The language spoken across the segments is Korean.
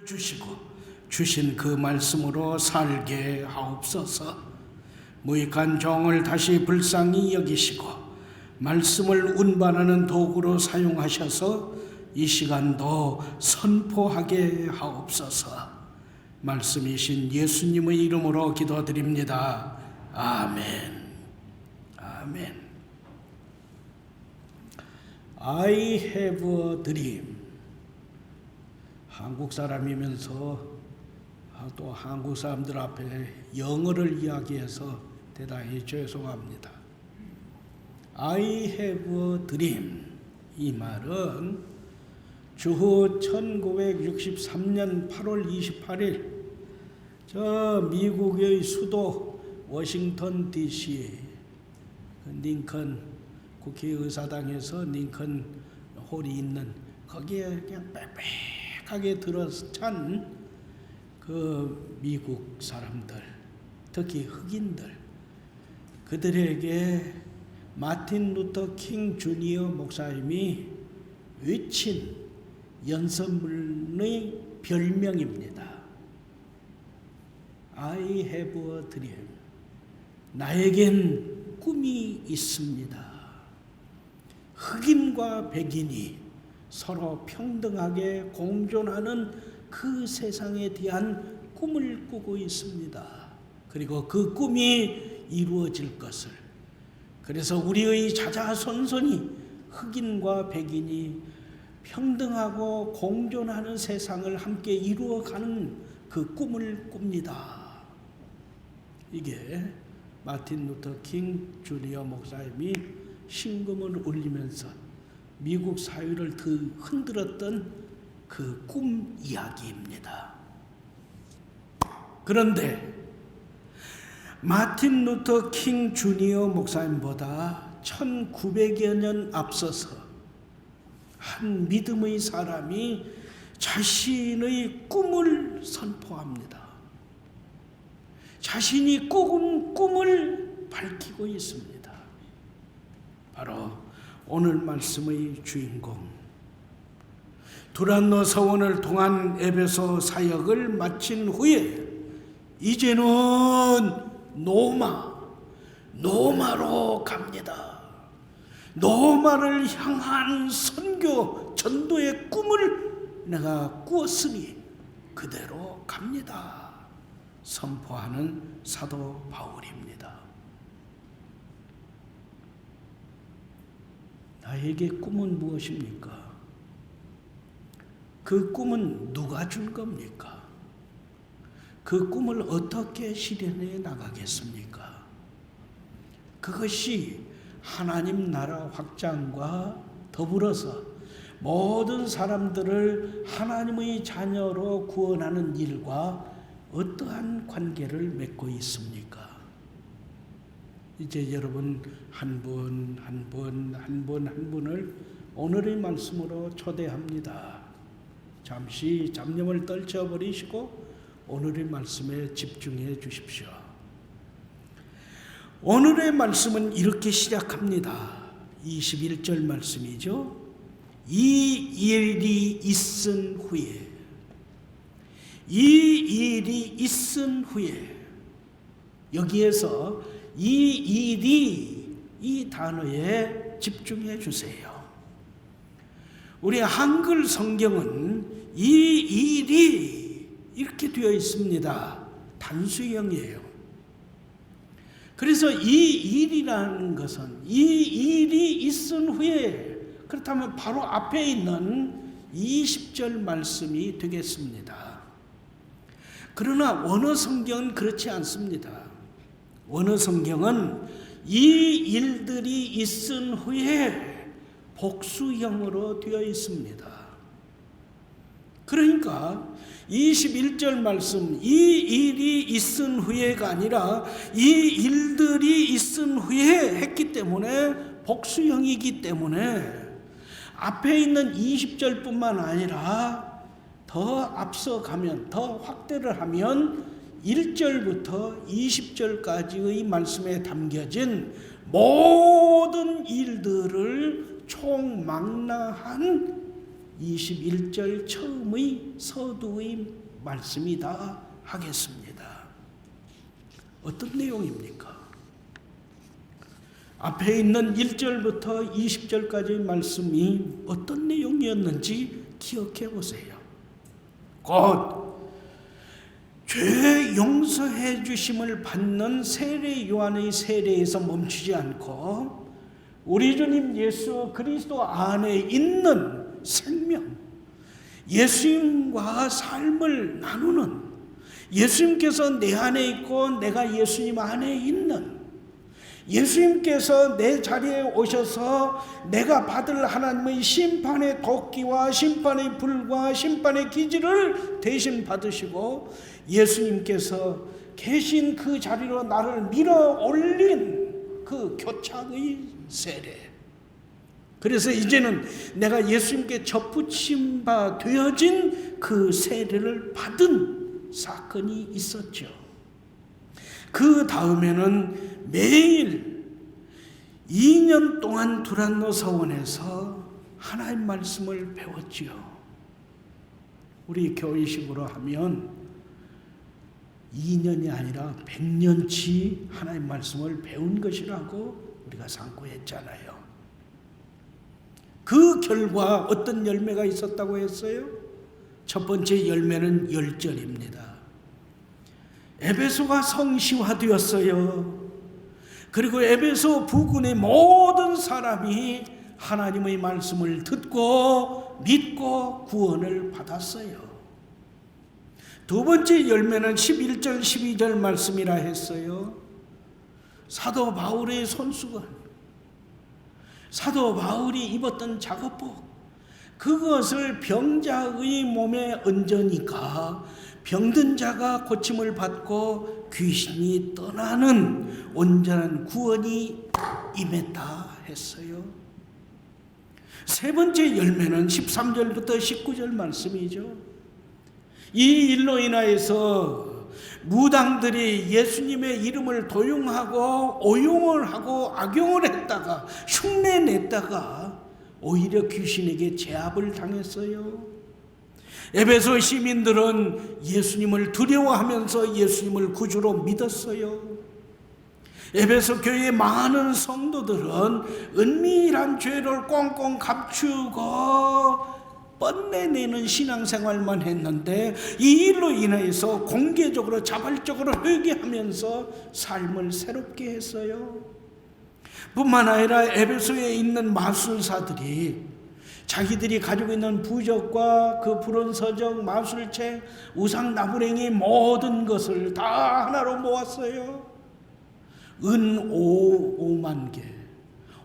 주시고 주신 그 말씀으로 살게 하옵소서. 무익한 종을 다시 불쌍히 여기시고 말씀을 운반하는 도구로 사용하셔서 이 시간도 선포하게 하옵소서. 말씀이신 예수님의 이름으로 기도드립니다. 아멘. 아멘. I have a dream. 한국 사람이면서 또 한국 사람들 앞에 영어를 이야기해서 대단히 죄송합니다. I have a dream. 이 말은 주후 1963년 8월 28일 저 미국의 수도 워싱턴 DC 링컨 국회의사당에서 링컨 홀이 있는 거기에 그냥 빽빽하게 들어찬 그 미국 사람들, 특히 흑인들, 그들에게 마틴 루터 킹 주니어 목사님이 외친 연설문의 별명입니다. I have a dream. 나에겐 꿈이 있습니다. 흑인과 백인이 서로 평등하게 공존하는 그 세상에 대한 꿈을 꾸고 있습니다. 그리고 그 꿈이 이루어질 것을. 그래서 우리의 자자손손이 흑인과 백인이 평등하고 공존하는 세상을 함께 이루어가는 그 꿈을 꿉니다. 이게 마틴 루터 킹 주니어 목사님이 신금을 울리면서 미국 사회를 흔들었던 그 꿈 이야기입니다. 그런데 마틴 루터 킹 주니어 목사님보다 1900여 년 앞서서 한 믿음의 사람이 자신의 꿈을 선포합니다. 자신이 꾼 꿈을 밝히고 있습니다. 바로 오늘 말씀의 주인공, 두란노 서원을 통한 에베소 사역을 마친 후에 이제는 노마로 갑니다. 노마를 향한 선교 전도의 꿈을 내가 꾸었으니 그대로 갑니다. 선포하는 사도 바울입니다. 나에게 꿈은 무엇입니까? 그 꿈은 누가 준 겁니까? 그 꿈을 어떻게 실현해 나가겠습니까? 그것이 하나님 나라 확장과 더불어서 모든 사람들을 하나님의 자녀로 구원하는 일과 어떠한 관계를 맺고 있습니까? 이제 여러분 한 분을 오늘의 말씀으로 초대합니다. 잠시 잡념을 떨쳐버리시고 오늘의 말씀에 집중해 주십시오. 오늘의 말씀은 이렇게 시작합니다. 21절 말씀이죠. 이 일이 있은 후에 여기에서 이 일이 이 단어에 집중해 주세요. 우리 한글 성경은 이 일이 이렇게 되어 있습니다. 단수형이에요. 그래서 이 일이라는 것은 이 일이 있은 후에, 그렇다면 바로 앞에 있는 20절 말씀이 되겠습니다. 그러나 원어 성경은 그렇지 않습니다. 원어 성경은 이 일들이 있은 후에 복수형으로 되어 있습니다. 그러니까 21절 말씀, 이 일이 있은 후에가 아니라 이 일들이 있은 후에 했기 때문에 복수형이기 때문에 앞에 있는 20절뿐만 아니라 더 앞서가면, 더 확대를 하면 1절부터 20절까지의 말씀에 담겨진 모든 일들을 총망라한 21절 처음의 서두의 말씀이다 하겠습니다. 어떤 내용입니까? 앞에 있는 1절부터 20절까지의 말씀이 어떤 내용이었는지 기억해 보세요. 곧 죄 용서해 주심을 받는 세례 요한의 세례에서 멈추지 않고 우리 주님 예수 그리스도 안에 있는 생명, 예수님과 삶을 나누는, 예수님께서 내 안에 있고 내가 예수님 안에 있는, 예수님께서 내 자리에 오셔서 내가 받을 하나님의 심판의 도끼와 심판의 불과 심판의 기지를 대신 받으시고 예수님께서 계신 그 자리로 나를 밀어 올린 그 교착의 세례. 그래서 이제는 내가 예수님께 접붙임 바 되어진 그 세례를 받은 사건이 있었죠. 그 다음에는 매일 2년 동안 두란노 서원에서 하나님 말씀을 배웠지요. 우리 교회식으로 하면 2년이 아니라 100년치 하나님 말씀을 배운 것이라고 우리가 상고했잖아요. 그 결과 어떤 열매가 있었다고 했어요? 첫 번째 열매는 열절입니다. 에베소가 성시화되었어요. 그리고 에베소 부근의 모든 사람이 하나님의 말씀을 듣고 믿고 구원을 받았어요. 두 번째 열매는 11절 12절 말씀이라 했어요. 사도 바울의 손수건, 사도 바울이 입었던 작업복, 그것을 병자의 몸에 얹으니까 병든 자가 고침을 받고 귀신이 떠나는 온전한 구원이 임했다 했어요. 세 번째 열매는 13절부터 19절 말씀이죠. 이 일로 인하여서 무당들이 예수님의 이름을 도용하고 오용을 하고 악용을 했다가 흉내냈다가 오히려 귀신에게 제압을 당했어요. 에베소 시민들은 예수님을 두려워하면서 예수님을 구주로 믿었어요. 에베소 교회의 많은 성도들은 은밀한 죄를 꽁꽁 감추고 뻔내내는 신앙생활만 했는데 이 일로 인해서 공개적으로 자발적으로 회개하면서 삶을 새롭게 했어요. 뿐만 아니라 에베소에 있는 마술사들이 자기들이 가지고 있는 부적과 그 불온서적, 마술책, 우상나무랭이 모든 것을 다 하나로 모았어요. 은 5만 개.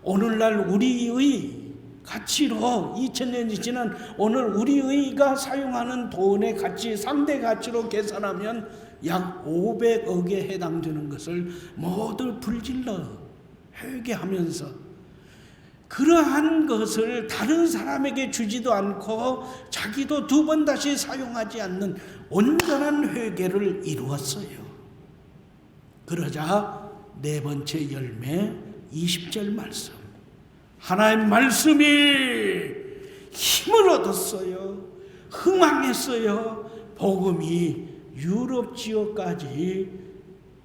오늘날 우리의 가치로 2000년이 지난 오늘 우리가 사용하는 돈의 가치, 3대 가치로 계산하면 약 500억에 해당되는 것을 모두 불질러 회개하면서 그러한 것을 다른 사람에게 주지도 않고 자기도 두 번 다시 사용하지 않는 온전한 회개를 이루었어요. 그러자 네 번째 열매 20절 말씀, 하나님 말씀이 힘을 얻었어요. 흥황했어요. 복음이 유럽 지역까지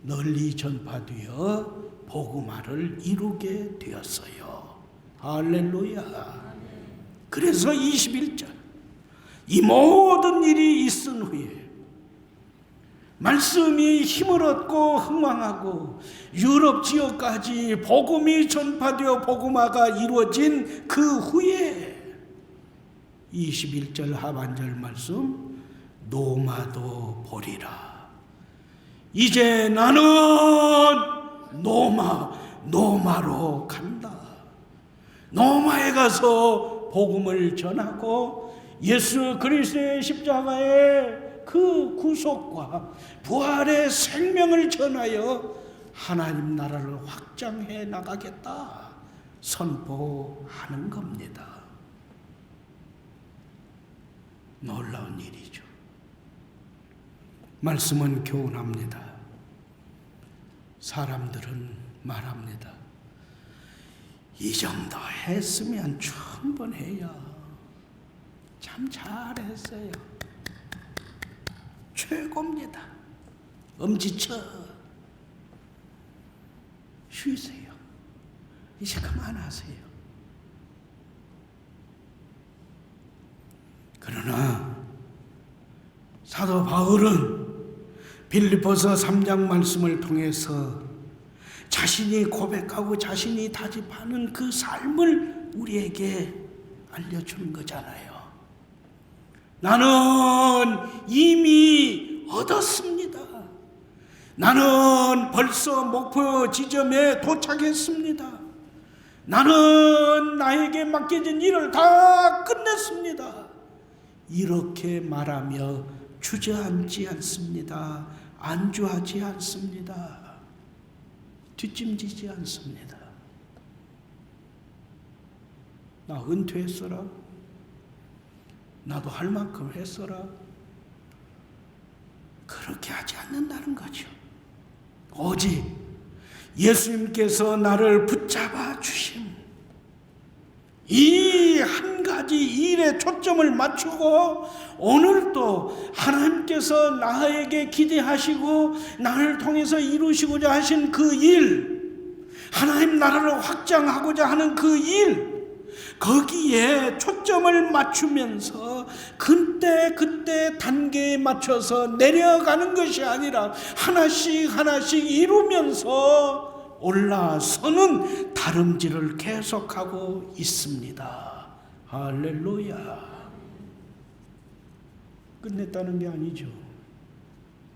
널리 전파되어 복음화를 이루게 되었어요. 할렐루야. 그래서 21절, 이 모든 일이 있은 후에 말씀이 힘을 얻고 흥왕하고 유럽 지역까지 복음이 전파되어 복음화가 이루어진 그 후에 21절 하반절 말씀, 노마도 보리라. 이제 나는 노마로 간다. 노마에 가서 복음을 전하고 예수 그리스도의 십자가의 그 구속과 부활의 생명을 전하여 하나님 나라를 확장해 나가겠다 선포하는 겁니다. 놀라운 일이죠. 말씀은 교훈합니다. 사람들은 말합니다. 이 정도 했으면 충분해요. 참 잘했어요. 최고입니다. 엄지쳐 쉬세요. 이제 그만하세요. 그러나 사도 바울은 빌립보서 3장 말씀을 통해서 자신이 고백하고 자신이 다짐하는 그 삶을 우리에게 알려주는 거잖아요. 나는 이미 얻었습니다. 나는 벌써 목표 지점에 도착했습니다. 나는 나에게 맡겨진 일을 다 끝냈습니다. 이렇게 말하며 주저앉지 않습니다. 안주하지 않습니다. 뒷짐지지 않습니다. 나 은퇴했어라. 나도 할 만큼 했어라. 그렇게 하지 않는다는 거죠. 오직 예수님께서 나를 붙잡아 주심, 이 한 가지 일에 초점을 맞추고 오늘도 하나님께서 나에게 기대하시고 나를 통해서 이루시고자 하신 그 일, 하나님 나라를 확장하고자 하는 그 일, 거기에 초점을 맞추면서 그때 단계에 맞춰서 내려가는 것이 아니라 하나씩 하나씩 이루면서 올라서는 다름질을 계속하고 있습니다. 할렐루야. 끝냈다는 게 아니죠.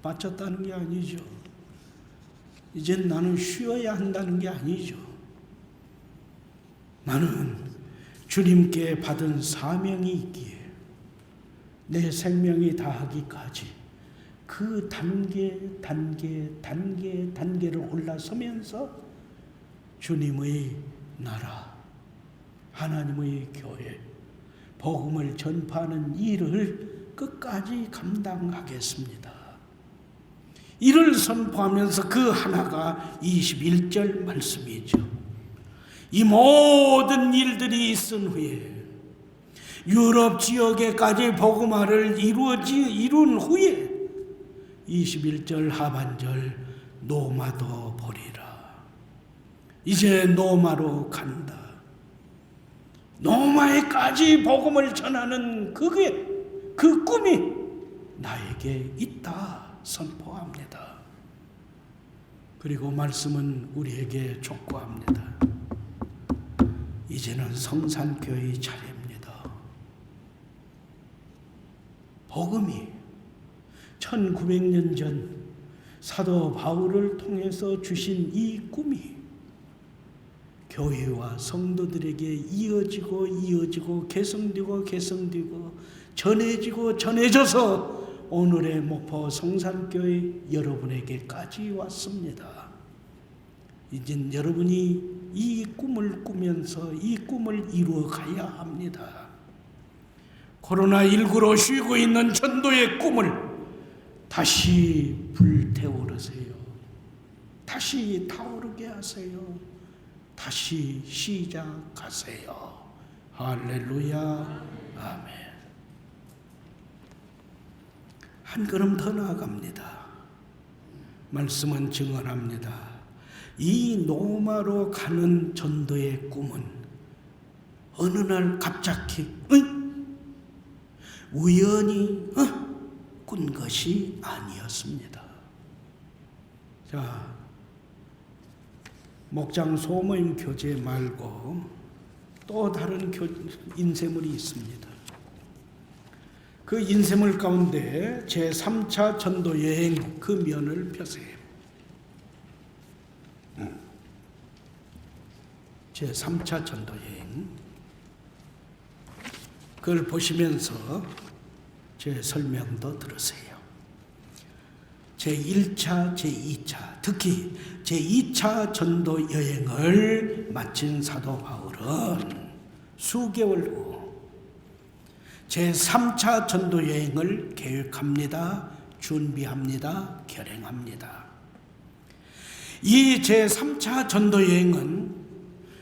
마쳤다는 게 아니죠. 이젠 나는 쉬어야 한다는 게 아니죠. 나는 주님께 받은 사명이 있기에 내 생명이 다하기까지 그 단계를 올라서면서 주님의 나라, 하나님의 교회, 복음을 전파하는 일을 끝까지 감당하겠습니다. 이를 선포하면서 그 하나가 21절 말씀이죠. 이 모든 일들이 있은 후에 유럽 지역에까지 복음화를 이룬 후에 21절 하반절 노마도 보리라. 이제 노마로 간다. 노마에까지 복음을 전하는 그 꿈이 나에게 있다 선포합니다. 그리고 말씀은 우리에게 촉구합니다. 이제는 성산교회의 차례입니다. 복음이 1900년 전 사도 바울을 통해서 주신 이 꿈이 교회와 성도들에게 이어지고 개성되고 전해져서 오늘의 목포 성산교회 여러분에게까지 왔습니다. 이젠 여러분이 이 꿈을 꾸면서 이 꿈을 이루어 가야 합니다. 코로나19로 쉬고 있는 전도의 꿈을 다시 불태우세요. 다시 타오르게 하세요. 다시 시작하세요. 할렐루야. 아멘. 한 걸음 더 나아갑니다. 말씀은 증언합니다. 이 노마로 가는 전도의 꿈은 어느 날 갑자기 우연히 꾼 것이 아니었습니다. 자, 목장 소모임 교재 말고 또 다른 인쇄물이 있습니다. 그 인쇄물 가운데 제3차 전도여행 그 면을 펴세요. 제3차 전도여행, 그걸 보시면서 제 설명도 들으세요. 제1차, 제2차, 특히 제2차 전도 여행을 마친 사도 바울은 수개월 후 제3차 전도 여행을 계획합니다. 준비합니다. 결행합니다. 이 제3차 전도 여행은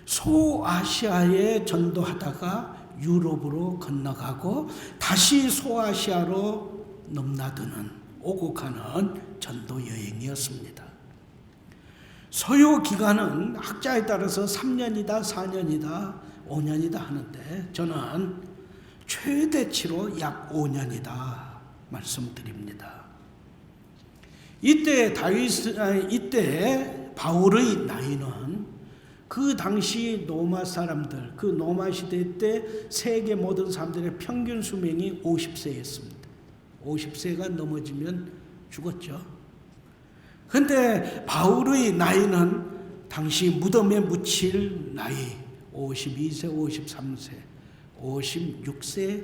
소아시아에 전도하다가 유럽으로 건너가고 다시 소아시아로 넘나드는 오고 가는 전도 여행이었습니다. 소요 기간은 학자에 따라서 3년이다, 4년이다, 5년이다 하는데 저는 최대치로 약 5년이다 말씀드립니다. 이때 바울의 나이는 그 당시 로마 사람들, 그 로마 시대 때 세계 모든 사람들의 평균 수명이 50세였습니다. 50세가 넘어지면 죽었죠. 그런데 바울의 나이는 당시 무덤에 묻힐 나이 52세, 53세, 56세,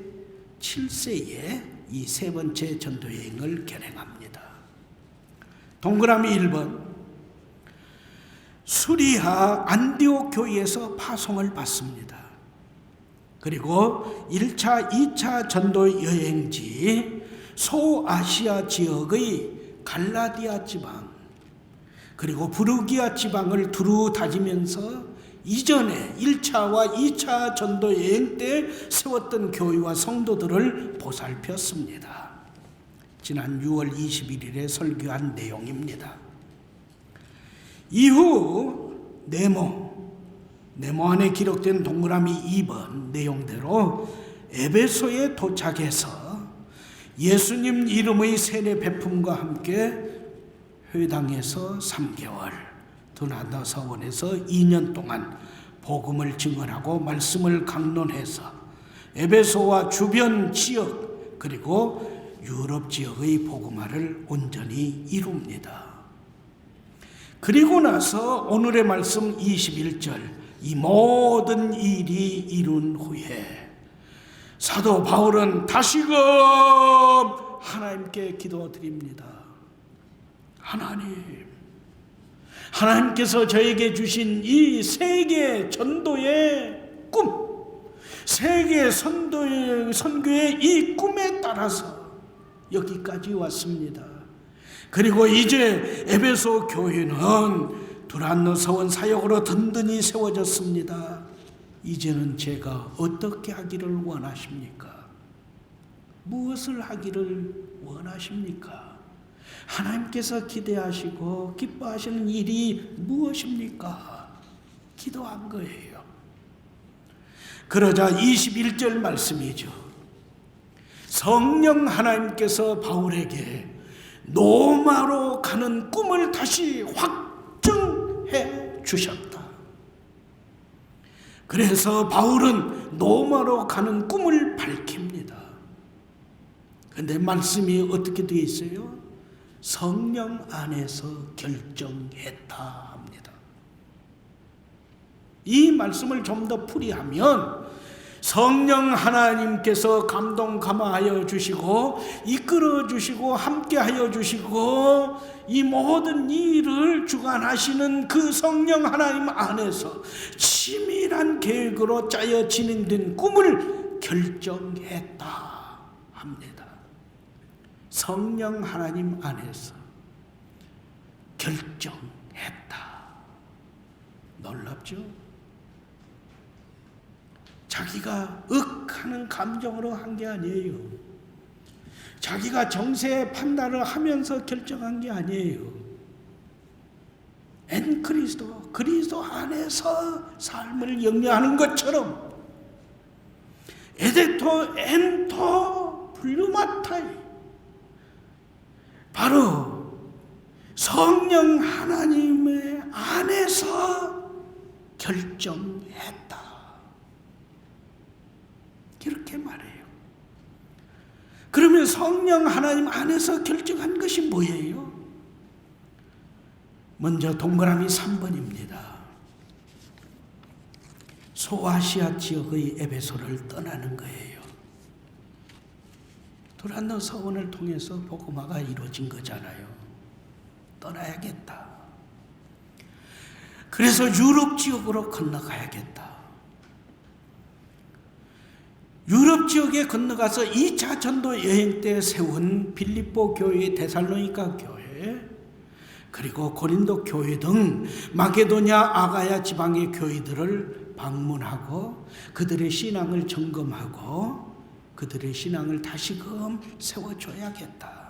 7세에 이 세 번째 전도여행을 결행합니다. 동그라미 1번, 수리아 안디옥 교회에서 파송을 받습니다. 그리고 1차, 2차 전도 여행지 소아시아 지역의 갈라디아 지방 그리고 부르기아 지방을 두루 다니면서 이전에 1차와 2차 전도 여행 때 세웠던 교회와 성도들을 보살폈습니다. 지난 6월 21일에 설교한 내용입니다. 이후 네모 안에 기록된 동그라미 2번 내용대로 에베소에 도착해서 예수님 이름의 세례 베품과 함께 회당에서 3개월, 드나다 서원에서 2년 동안 복음을 증언하고 말씀을 강론해서 에베소와 주변 지역 그리고 유럽 지역의 복음화를 온전히 이룹니다. 그리고 나서 오늘의 말씀 21절, 이 모든 일이 이룬 후에 사도 바울은 다시금 하나님께 기도드립니다. 하나님께서 저에게 주신 이 세계 전도의 꿈, 세계 선교의 이 꿈에 따라서 여기까지 왔습니다. 그리고 이제 에베소 교회는 두란노 서원 사역으로 든든히 세워졌습니다. 이제는 제가 어떻게 하기를 원하십니까? 무엇을 하기를 원하십니까? 하나님께서 기대하시고 기뻐하시는 일이 무엇입니까? 기도한 거예요. 그러자 21절 말씀이죠. 성령 하나님께서 바울에게 로마로 가는 꿈을 다시 확증해 주셨다. 그래서 바울은 로마로 가는 꿈을 밝힙니다. 그런데 말씀이 어떻게 되어 있어요? 성령 안에서 결정했다 합니다. 이 말씀을 좀 더 풀이하면 성령 하나님께서 감동 감화하여 주시고 이끌어 주시고 함께하여 주시고 이 모든 일을 주관하시는 그 성령 하나님 안에서 치밀한 계획으로 짜여 진행된 꿈을 결정했다 합니다. 성령 하나님 안에서 결정했다. 놀랍죠? 자기가 억하는 감정으로 한 게 아니에요. 자기가 정세 판단을 하면서 결정한 게 아니에요. 그리스도 안에서 삶을 영위하는 것처럼 에데토 엔토 플루마타이, 바로 성령 하나님의 안에서 결정했다. 이렇게 말해요. 그러면 성령 하나님 안에서 결정한 것이 뭐예요? 먼저 동그라미 3번입니다. 소아시아 지역의 에베소를 떠나는 거예요. 두란노 서원을 통해서 복음화가 이루어진 거잖아요. 떠나야겠다. 그래서 유럽 지역으로 건너가야겠다. 유럽 지역에 건너가서 2차 전도 여행 때 세운 빌립보 교회, 데살로니가 교회, 그리고 고린도 교회 등 마게도냐, 아가야 지방의 교회들을 방문하고 그들의 신앙을 점검하고 그들의 신앙을 다시금 세워줘야겠다.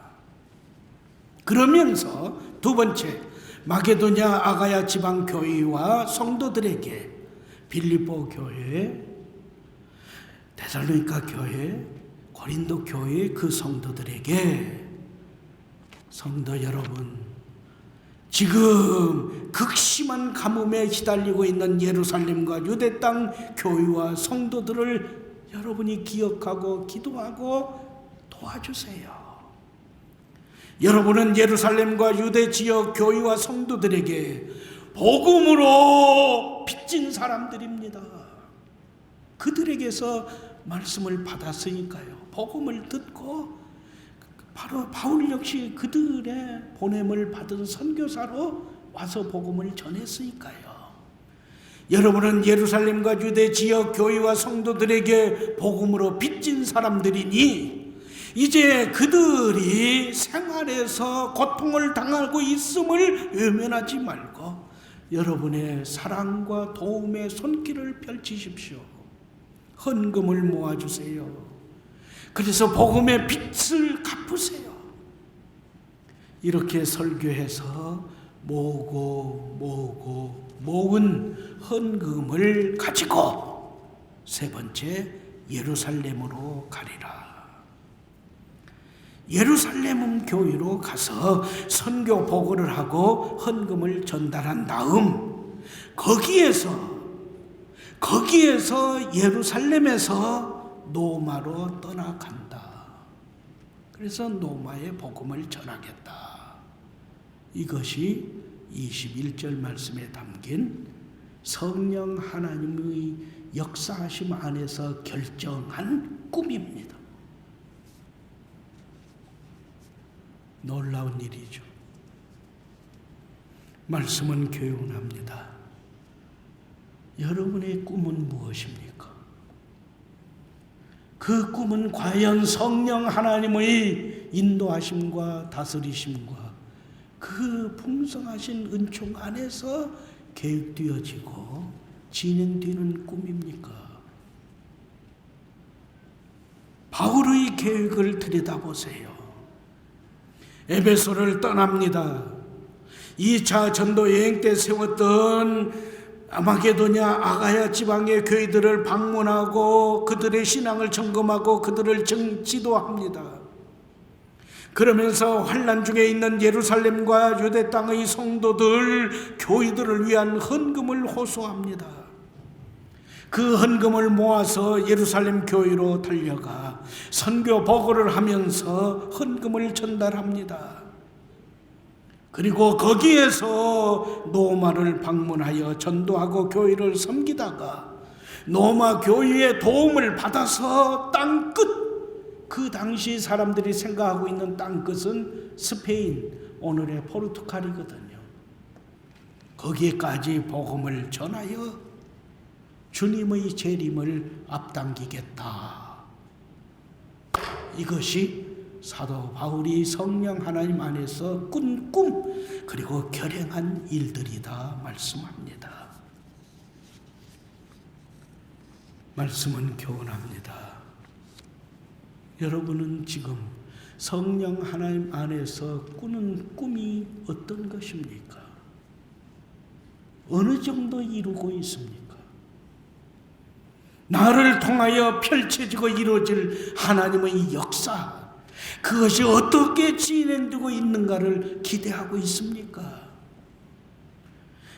그러면서 두 번째, 마게도냐 아가야 지방 교회와 성도들에게, 빌립보 교회, 데살로니가 교회, 고린도 교회 그 성도들에게, 성도 여러분, 지금 극심한 가뭄에 시달리고 있는 예루살렘과 유대 땅 교회와 성도들을 여러분이 기억하고 기도하고 도와주세요. 여러분은 예루살렘과 유대 지역 교회와 성도들에게 복음으로 빚진 사람들입니다. 그들에게서 말씀을 받았으니까요. 복음을 듣고 바로 바울 역시 그들의 보냄을 받은 선교사로 와서 복음을 전했으니까요. 여러분은 예루살렘과 유대 지역 교회와 성도들에게 복음으로 빚진 사람들이니 이제 그들이 생활에서 고통을 당하고 있음을 외면하지 말고 여러분의 사랑과 도움의 손길을 펼치십시오. 헌금을 모아주세요. 그래서 복음의 빚을 갚으세요. 이렇게 설교해서 모은 헌금을 가지고 세 번째, 예루살렘으로 가리라. 예루살렘 교회로 가서 선교 보고를 하고 헌금을 전달한 다음 거기에서 예루살렘에서 노마로 떠나간다. 그래서 노마의 복음을 전하겠다. 이것이 21절 말씀에 담긴 성령 하나님의 역사하심 안에서 결정한 꿈입니다. 놀라운 일이죠. 말씀은 교훈합니다. 여러분의 꿈은 무엇입니까? 그 꿈은 과연 성령 하나님의 인도하심과 다스리심과 그 풍성하신 은총 안에서 계획되어지고 진행되는 꿈입니까? 바울의 계획을 들여다보세요. 에베소를 떠납니다. 2차 전도 여행 때 세웠던 마게도냐 아가야 지방의 교회들을 방문하고 그들의 신앙을 점검하고 그들을 지도합니다. 그러면서 환난 중에 있는 예루살렘과 유대 땅의 성도들, 교회들을 위한 헌금을 호소합니다. 그 헌금을 모아서 예루살렘 교회로 달려가 선교 보고를 하면서 헌금을 전달합니다. 그리고 거기에서 노마를 방문하여 전도하고 교회를 섬기다가 노마 교회의 도움을 받아서 땅끝, 그 당시 사람들이 생각하고 있는 땅끝은 스페인, 오늘의 포르투갈이거든요. 거기에까지 복음을 전하여 주님의 재림을 앞당기겠다. 이것이 사도 바울이 성령 하나님 안에서 꾼 꿈, 그리고 결행한 일들이다 말씀합니다. 말씀은 교훈합니다. 여러분은 지금 성령 하나님 안에서 꾸는 꿈이 어떤 것입니까? 어느 정도 이루고 있습니까? 나를 통하여 펼쳐지고 이루어질 하나님의 역사, 그것이 어떻게 진행되고 있는가를 기대하고 있습니까?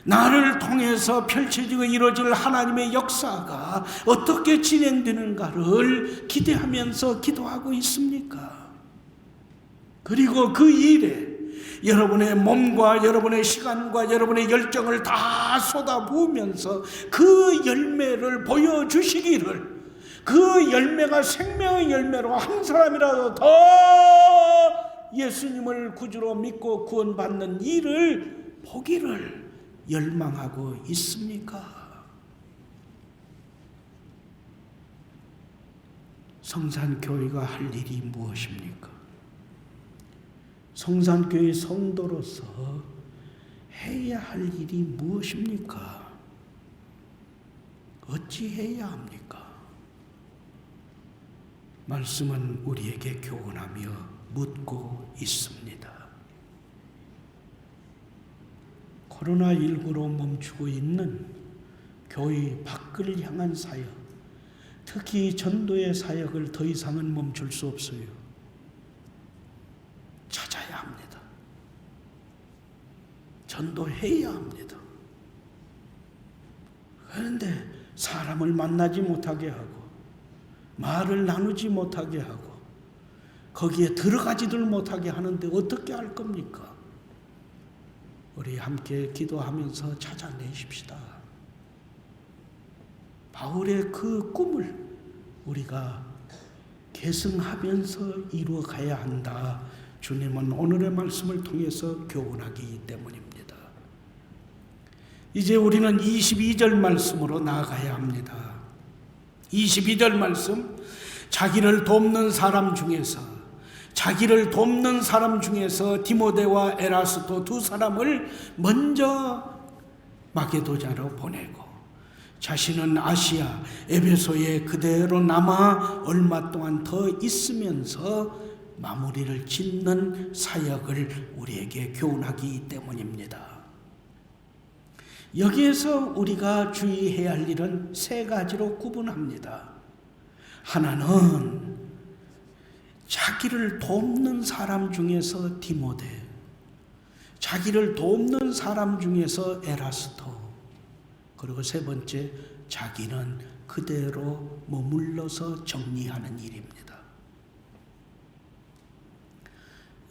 나를 통해서 펼쳐지고 이루어질 하나님의 역사가 어떻게 진행되는가를 기대하면서 기도하고 있습니까? 그리고 그 일에 여러분의 몸과 여러분의 시간과 여러분의 열정을 다 쏟아부으면서 그 열매를 보여주시기를, 그 열매가 생명의 열매로 한 사람이라도 더 예수님을 구주로 믿고 구원받는 일을 보기를 열망하고 있습니까? 성산교회가 할 일이 무엇입니까? 성산교회 성도로서 해야 할 일이 무엇입니까? 어찌해야 합니까? 말씀은 우리에게 교훈하며 묻고 있습니다. 코로나19로 멈추고 있는 교회 밖을 향한 사역, 특히 전도의 사역을 더 이상은 멈출 수 없어요. 찾아야 합니다. 전도해야 합니다. 그런데 사람을 만나지 못하게 하고 말을 나누지 못하게 하고 거기에 들어가지들 못하게 하는데 어떻게 할 겁니까? 우리 함께 기도하면서 찾아내십시다. 바울의 그 꿈을 우리가 계승하면서 이루어가야 한다. 주님은 오늘의 말씀을 통해서 교훈하기 때문입니다. 이제 우리는 22절 말씀으로 나아가야 합니다. 22절 말씀, 자기를 돕는 사람 중에서 디모데와 에라스도 두 사람을 먼저 마게도냐로 보내고 자신은 아시아 에베소에 그대로 남아 얼마 동안 더 있으면서 마무리를 짓는 사역을 우리에게 교훈하기 때문입니다. 여기에서 우리가 주의해야 할 일은 세 가지로 구분합니다. 하나는 자기를 돕는 사람 중에서 디모데, 자기를 돕는 사람 중에서 에라스토, 그리고 세 번째, 자기는 그대로 머물러서 정리하는 일입니다.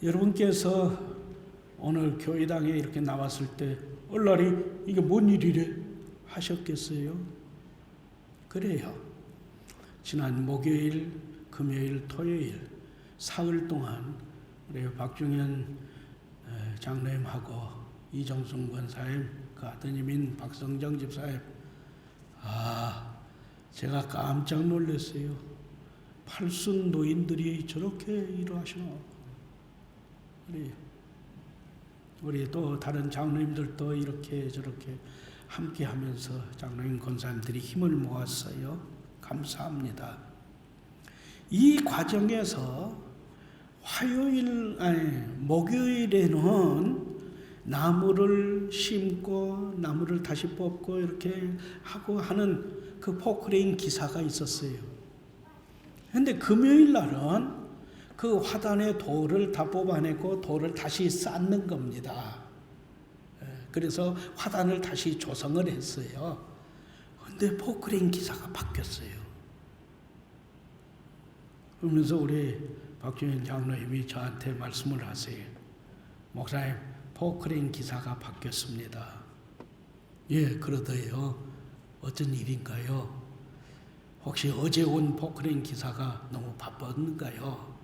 여러분께서 오늘 교회당에 이렇게 나왔을 때 얼라리 이게 뭔 일이래 하셨겠어요? 그래요. 지난 목요일, 금요일, 토요일 사흘 동안 우리 박중현 장로님하고 이정순 권사님, 그 아드님인 박성정 집사님, 제가 깜짝 놀랐어요. 팔순 노인들이 저렇게 일을 하시나. 우리 또 다른 장로님들도 이렇게 저렇게 함께 하면서 장로님 권사님들이 힘을 모았어요. 감사합니다. 이 과정에서 목요일에는 나무를 심고 나무를 다시 뽑고 이렇게 하고 하는 그 포크레인 기사가 있었어요. 그런데 금요일 날은 그 화단의 돌을 다 뽑아내고 돌을 다시 쌓는 겁니다. 그래서 화단을 다시 조성을 했어요. 그런데 포크레인 기사가 바뀌었어요. 그러면서 우리 박준현 장로님이 저한테 말씀을 하세요. 목사님, 포크레인 기사가 바뀌었습니다. 예, 그러더요. 어쩐 일인가요? 혹시 어제 온 포크레인 기사가 너무 바빴는가요?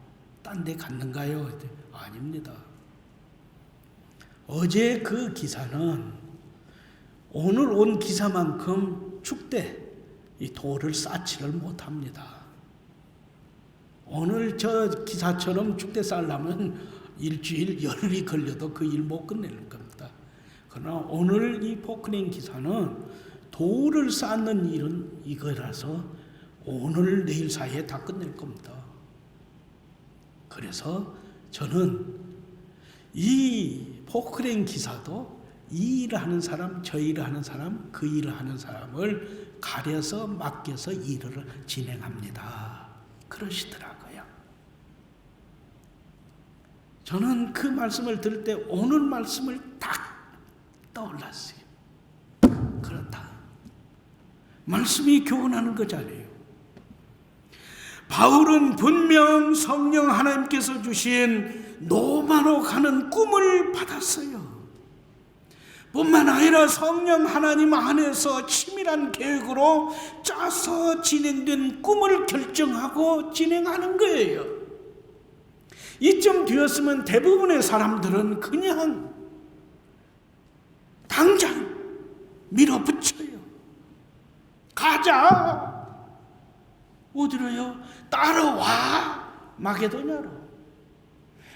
딴 데 갔는가요? 아닙니다. 어제 그 기사는 오늘 온 기사만큼 축대, 이 돌을 쌓지를 못합니다. 오늘 저 기사처럼 축대 쌓으려면 일주일, 열흘이 걸려도 그 일 못 끝내는 겁니다. 그러나 오늘 이 포크레인 기사는 돌을 쌓는 일은 이거라서 오늘, 내일 사이에 다 끝낼 겁니다. 그래서 저는 이 포크레인 기사도 이 일을 하는 사람, 저 일을 하는 사람, 그 일을 하는 사람을 가려서 맡겨서 일을 진행합니다. 그러시더라고요. 저는 그 말씀을 들을 때 오늘 말씀을 딱 떠올랐어요. 그렇다. 말씀이 교훈하는 거잖아요. 바울은 분명 성령 하나님께서 주신 로마로 가는 꿈을 받았어요. 뿐만 아니라 성령 하나님 안에서 치밀한 계획으로 짜서 진행된 꿈을 결정하고 진행하는 거예요. 이쯤 되었으면 대부분의 사람들은 그냥 당장 밀어붙여요. 가자. 어디로요? 따라와. 마게도냐로.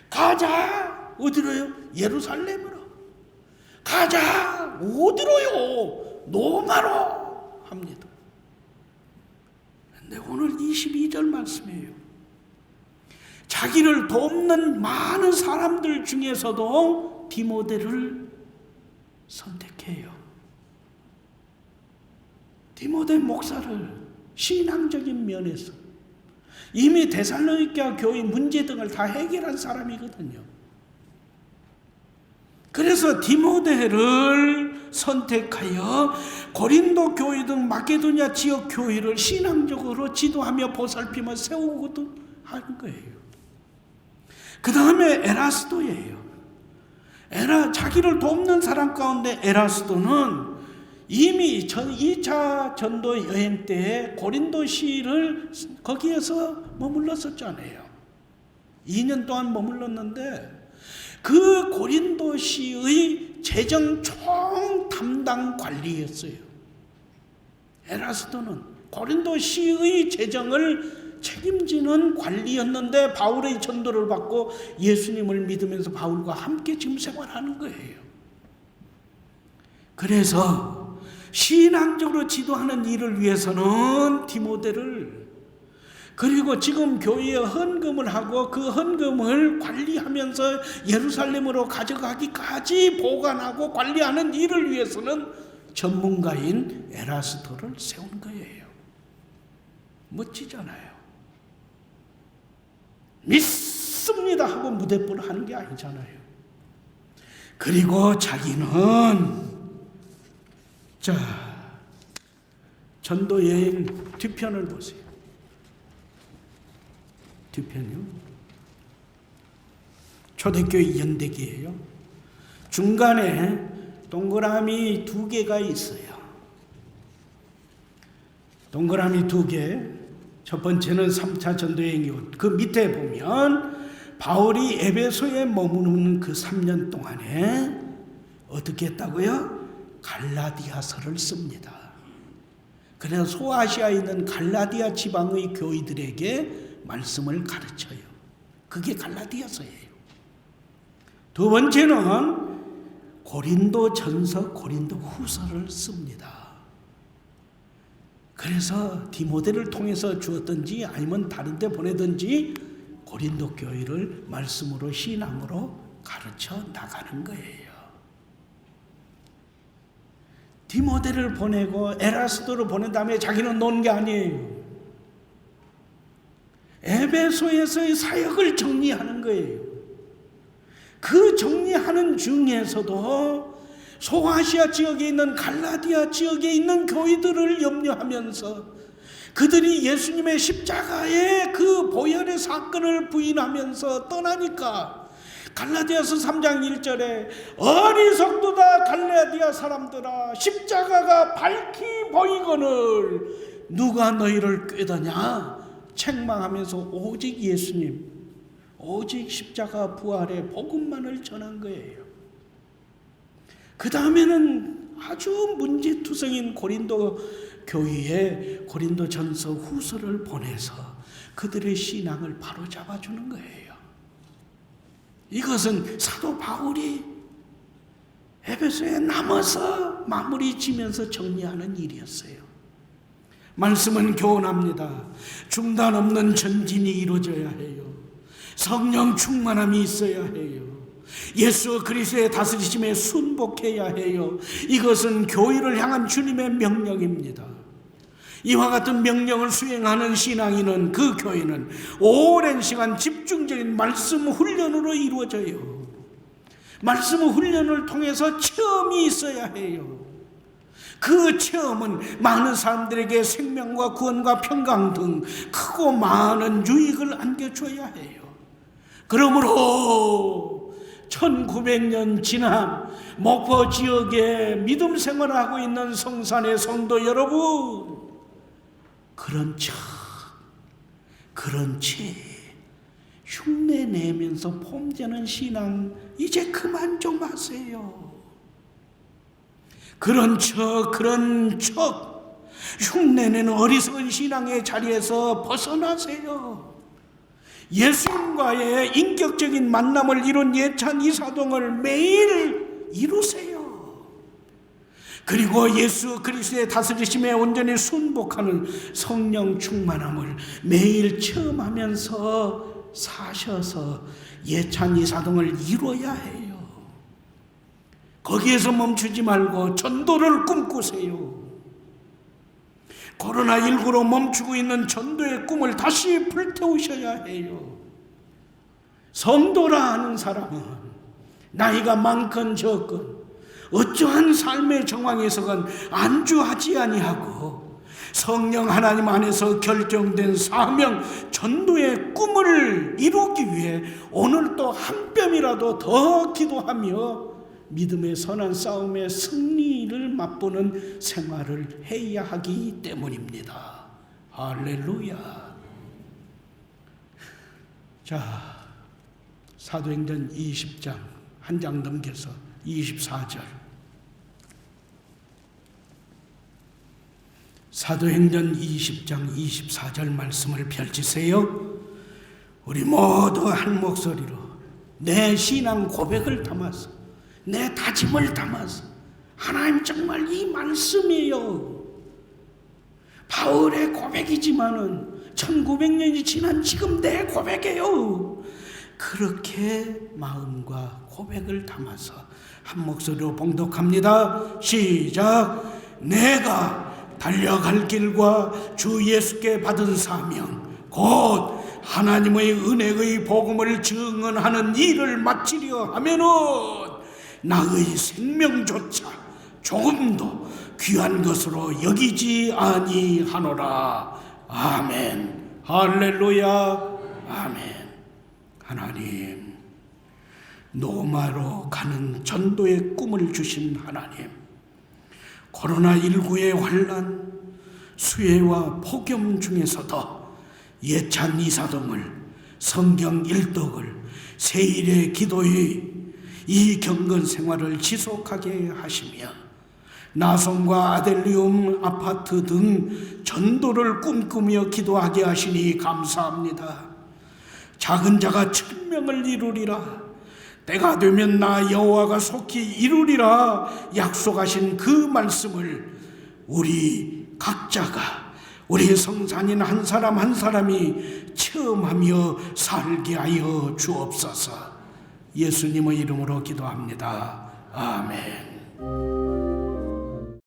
가자. 어디로요? 예루살렘으로. 가자. 어디로요? 로마로 합니다. 근데 오늘 22절 말씀이에요. 자기를 돕는 많은 사람들 중에서도 디모데를 선택해요. 디모데 목사를 신앙적인 면에서 이미 데살로니가 교회 문제 등을 다 해결한 사람이거든요. 그래서 디모데를 선택하여 고린도 교회 등 마게도냐 지역 교회를 신앙적으로 지도하며 보살피며 세우고도 하는 거예요. 그 다음에 에라스도예요. 자기를 돕는 사람 가운데 에라스도는 이미 2차 전도 여행 때 고린도시를 거기에서 머물렀었잖아요. 2년 동안 머물렀는데 그 고린도시의 재정 총 담당 관리였어요. 에라스도는 고린도시의 재정을 책임지는 관리였는데 바울의 전도를 받고 예수님을 믿으면서 바울과 함께 지금 생활하는 거예요. 그래서 신앙적으로 지도하는 일을 위해서는 디모데를, 그리고 지금 교회에 헌금을 하고 그 헌금을 관리하면서 예루살렘으로 가져가기까지 보관하고 관리하는 일을 위해서는 전문가인 에라스도를 세운 거예요. 멋지잖아요. 믿습니다 하고 무대뽀를 하는 게 아니잖아요. 그리고 자기는 전도 여행 뒤편을 보세요. 뒤편이요. 초대교회 연대기예요. 중간에 동그라미 2개가 있어요. 동그라미 2개. 첫 번째는 3차 전도여행이고 그 밑에 보면 바울이 에베소에 머무는 그 3년 동안에 어떻게 했다고요? 갈라디아서를 씁니다. 그래서 소아시아에 있는 갈라디아 지방의 교회들에게 말씀을 가르쳐요. 그게 갈라디아서예요. 두 번째는 고린도전서, 고린도후서를 씁니다. 그래서 디모데를 통해서 주었든지 아니면 다른 데 보내든지 고린도 교회를 말씀으로 신앙으로 가르쳐 나가는 거예요. 디모데를 보내고 에라스도를 보낸 다음에 자기는 놓은 게 아니에요. 에베소에서의 사역을 정리하는 거예요. 그 정리하는 중에서도 소아시아 지역에 있는 갈라디아 지역에 있는 교회들을 염려하면서 그들이 예수님의 십자가의 그 보혈의 사건을 부인하면서 떠나니까 갈라디아서 3장 1절에 어리석도다 갈라디아 사람들아 십자가가 밝히 보이거늘 누가 너희를 꾀더냐 책망하면서 오직 예수님, 오직 십자가 부활의 복음만을 전한 거예요. 그 다음에는 아주 문제투성인 고린도 교회에 고린도전서 후서를 보내서 그들의 신앙을 바로잡아주는 거예요. 이것은 사도 바울이 에베소에 남아서 마무리 지면서 정리하는 일이었어요. 말씀은 교훈합니다. 중단 없는 전진이 이루어져야 해요. 성령 충만함이 있어야 해요. 예수 그리스도의 다스리심에 순복해야 해요. 이것은 교회를 향한 주님의 명령입니다. 이와 같은 명령을 수행하는 신앙인은, 그 교회는 오랜 시간 집중적인 말씀 훈련으로 이루어져요. 말씀 훈련을 통해서 체험이 있어야 해요. 그 체험은 많은 사람들에게 생명과 구원과 평강 등 크고 많은 유익을 안겨줘야 해요. 그러므로 1900년 지난 목포 지역에 믿음 생활을 하고 있는 성산의 성도 여러분, 그런 채 흉내 내면서 폼되는 신앙 이제 그만 좀 하세요. 그런 척 흉내내는 어리석은 신앙의 자리에서 벗어나세요. 예수님과의 인격적인 만남을 이룬 예찬 이사동을 매일 이루세요. 그리고 예수 그리스도의 다스리심에 온전히 순복하는 성령 충만함을 매일 체험하면서 사셔서 예찬 이사동을 이루어야 해요. 거기에서 멈추지 말고 전도를 꿈꾸세요. 코로나19로 멈추고 있는 전도의 꿈을 다시 불태우셔야 해요. 성도라 하는 사람은 나이가 많건 적건 어떠한 삶의 정황에서건 안주하지 아니하고 성령 하나님 안에서 결정된 사명 전도의 꿈을 이루기 위해 오늘 또 한 뼘이라도 더 기도하며 믿음의 선한 싸움의 승리를 맛보는 생활을 해야 하기 때문입니다. 할렐루야. 자, 사도행전 20장 한 장 넘겨서 24절. 사도행전 20장 24절 말씀을 펼치세요. 우리 모두 한 목소리로 내 신앙 고백을 담아서, 내 다짐을 담아서, 하나님 정말 이 말씀이에요. 바울의 고백이지만은 1900년이 지난 지금 내 고백이에요. 그렇게 마음과 고백을 담아서 한 목소리로 봉독합니다. 시작. 내가 달려갈 길과 주 예수께 받은 사명 곧 하나님의 은혜의 복음을 증언하는 일을 마치려 하면은 나의 생명조차 조금도 귀한 것으로 여기지 아니하노라. 아멘. 할렐루야. 아멘. 하나님, 노마로 가는 전도의 꿈을 주신 하나님, 코로나19의 환난, 수해와 폭염 중에서도 예찬 이사동을, 성경 일독을, 세일의 기도의 이 경건 생활을 지속하게 하시며 나송과 아델리움 아파트 등 전도를 꿈꾸며 기도하게 하시니 감사합니다. 작은 자가 천명을 이루리라. 때가 되면 나 여호와가 속히 이루리라 약속하신 그 말씀을 우리 각자가, 우리 성산인 한 사람 한 사람이 체험하며 살게 하여 주옵소서. 예수님의 이름으로 기도합니다. 아멘.